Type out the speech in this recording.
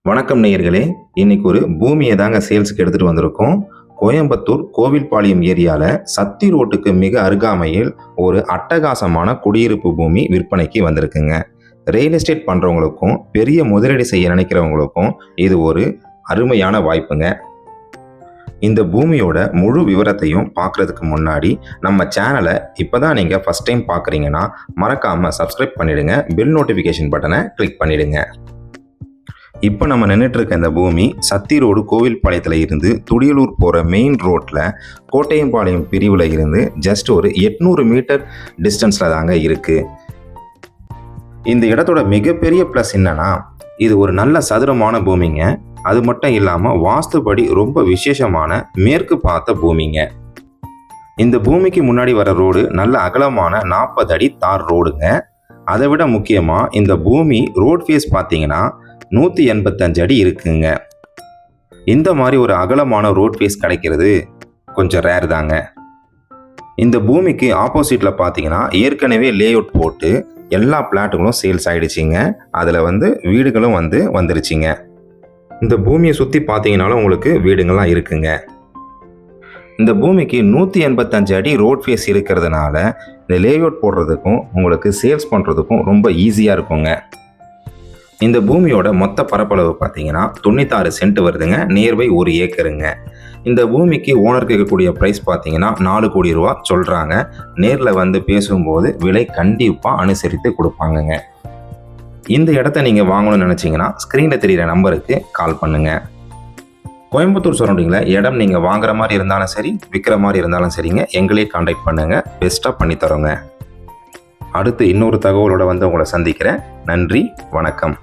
வணக்கம் நேயர்களே, இன்னைக்கு ஒரு பூமியை தாங்க சேல்ஸுக்கு எடுத்துட்டு வந்திருக்கோம். கோயம்புத்தூர் கோவில்பாளையம் ஏரியால சத்தி ரோட்டுக்கு மிக அருகாமையில் ஒரு அட்டகாசமான குடியிருப்பு பூமி விற்பனைக்கு வந்திருக்குங்க. ரியல் எஸ்டேட் பண்றவங்களுக்கும் பெரிய முதலீடு செய்ய நினைக்கிறவங்களுக்கும் இது ஒரு அருமையான வாய்ப்புங்க. இந்த பூமியோட முழு விவரத்தையும் பார்க்கறதுக்கு முன்னாடி நம்ம சேனலை இப்போதான் நீங்கள் ஃபர்ஸ்ட் டைம் பார்க்குறீங்கன்னா மறக்காமல் சப்ஸ்கிரைப் பண்ணிடுங்க. பெல் நோட்டிஃபிகேஷன் பட்டனை கிளிக் பண்ணிடுங்க. இப்போ நம்ம நின்றுட்டு இருக்க இந்த பூமி சத்தி ரோடு கோவில்பாளையத்தில் இருந்து துடியலூர் போகிற மெயின் ரோட்டில் கோட்டையம்பாளையம் பிரிவில் இருந்து ஜஸ்ட் ஒரு 800 மீட்டர் டிஸ்டன்ஸில் தாங்க இருக்குது. இந்த இடத்தோட மிகப்பெரிய ப்ளஸ் என்னன்னா, இது ஒரு நல்ல சதுரமான பூமிங்க. அது மட்டும் இல்லாமல் வாஸ்துபடி ரொம்ப விசேஷமான மேற்கு பார்த்த பூமிங்க. இந்த பூமிக்கு முன்னாடி வர ரோடு நல்ல அகலமான 40 அடி தார் ரோடுங்க. அதை விட முக்கியமாக இந்த பூமி ரோட் ஃபேஸ் பார்த்தீங்கன்னா 185 அடி இருக்குங்க. இந்த மாதிரி ஒரு அகலமான ரோட் ஃபேஸ் கிடைக்கிறது கொஞ்சம் ரேர் தாங்க. இந்த பூமிக்கு ஆப்போசிட்டில் பார்த்தீங்கன்னா ஏற்கனவே லே அவுட் போட்டு எல்லா பிளாட்டுகளும் சேல்ஸ் ஆகிடுச்சிங்க. அதில் வீடுகளும் வந்துருச்சிங்க. இந்த பூமியை சுற்றி பார்த்தீங்கன்னாலும் உங்களுக்கு வீடுங்கள்லாம் இருக்குங்க. இந்த பூமிக்கு 185 அடி ரோட் ஃபேஸ் இருக்கிறதுனால இந்த லே அவுட் போடுறதுக்கும் உங்களுக்கு சேல்ஸ் பண்ணுறதுக்கும் ரொம்ப ஈஸியாக இருக்குங்க. இந்த பூமியோட மொத்த பரப்பளவு பார்த்தீங்கன்னா 96 சென்ட் வருதுங்க. நியர்பை 1 ஏக்கருங்க. இந்த பூமிக்கு ஓனருக்கு இருக்கக்கூடிய ப்ரைஸ் பார்த்தீங்கன்னா 4 கோடி ரூபா சொல்கிறாங்க. நேரில் பேசும்போது விலை கண்டிப்பாக அனுசரித்து கொடுப்பாங்கங்க. இந்த இடத்த நீங்கள் வாங்கணும்னு நினச்சிங்கன்னா ஸ்க்ரீனில் தெரிகிற நம்பருக்கு கால் பண்ணுங்கள். கோயம்புத்தூர் சரௌண்டிங்கில் இடம் நீங்கள் வாங்குற மாதிரி இருந்தாலும் சரி, விற்கிற மாதிரி இருந்தாலும் சரிங்க, எங்களே கான்டாக்ட் பண்ணுங்கள். பெஸ்ட்டாக பண்ணித்தரோங்க. அடுத்து இன்னொரு தகவலோட உங்களை சந்திக்கிறேன். நன்றி, வணக்கம்.